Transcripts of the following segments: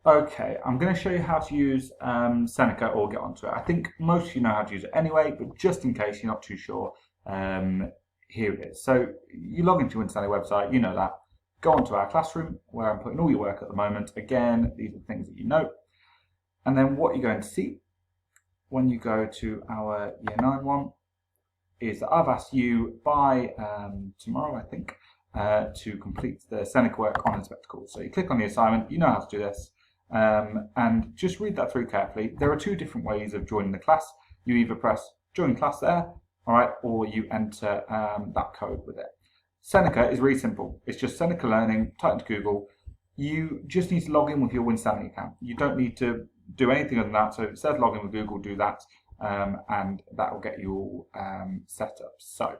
Okay, I'm going to show you how to use Seneca or get onto it. I think most of you know how to use it anyway, but just in case you're not too sure, here it is. So you log into your Winstanley website, you know that. Go onto our classroom where I'm putting all your work at the moment. Again, these are things that you know. And then what you're going to see when you go to our Year 9 one is that I've asked you by tomorrow, I think, to complete the Seneca work on Inspectacles. So you click on the assignment, you know how to do this. And just read that through carefully. There are two different ways of joining the class. You either press join class there, all right, or you enter that code with it. Seneca is really simple. It's just Seneca Learning, type into Google. You just need to log in with your Winstanley account. You don't need to do anything other than that. So if it says log in with Google, do that, and that will get you all set up. So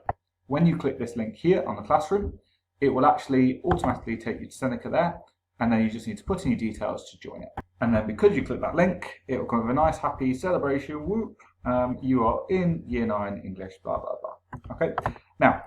when you click this link here on the classroom, it will actually automatically take you to Seneca there. And then you just need to put in your details to join it. And then because you click that link, it will come with a nice happy celebration. Whoop, you are in Year 9 English, blah, blah, blah. Okay, now,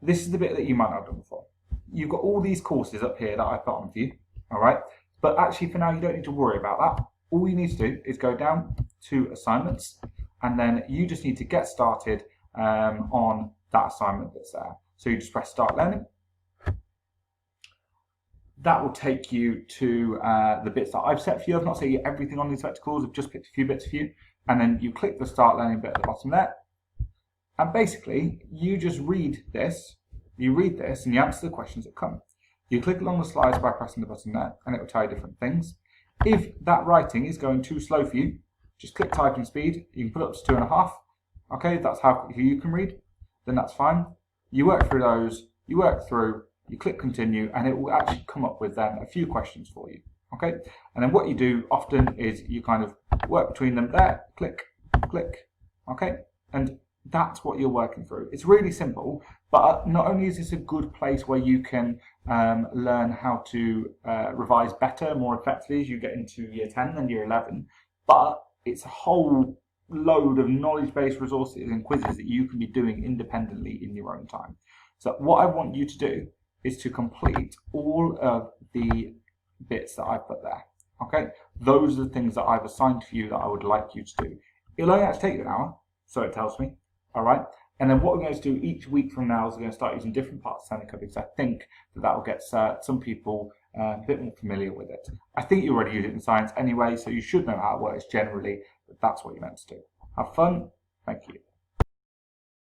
this is the bit that you might not have done before. You've got all these courses up here that I've put on for you, all right? But actually for now, you don't need to worry about that. All you need to do is go down to assignments, and then you just need to get started on that assignment that's there. So you just press start learning. That will take you to the bits that I've set for you. I've not set you everything on these Inspectacles. I've just picked a few bits for you. And then you click the Start Learning bit at the bottom there. And basically, you just read this. You read this and you answer the questions that come. You click along the slides by pressing the button there, and it will tell you different things. If that writing is going too slow for you, just click typing speed. You can put it up to 2.5. Okay, that's how quickly you can read. Then that's fine. You work through those. You work through. You click continue, and it will actually come up with then a few questions for you. Okay, and then what you do often is you kind of work between them there, click, click. Okay, and that's what you're working through. It's really simple, but not only is this a good place where you can learn how to revise better, more effectively as you get into Year 10 and Year 11, but it's a whole load of knowledge-based resources and quizzes that you can be doing independently in your own time. So what I want you to do is to complete all of the bits that I've put there. Okay, those are the things that I've assigned for you that I would like you to do. It'll only actually take you an hour, so it tells me. All right, and then what we're going to do each week from now is we're going to start using different parts of Seneca, because I think that will get some people a bit more familiar with it. I think you already use it in science anyway, so you should know how it works generally, but that's what you're meant to do. Have fun. Thank you.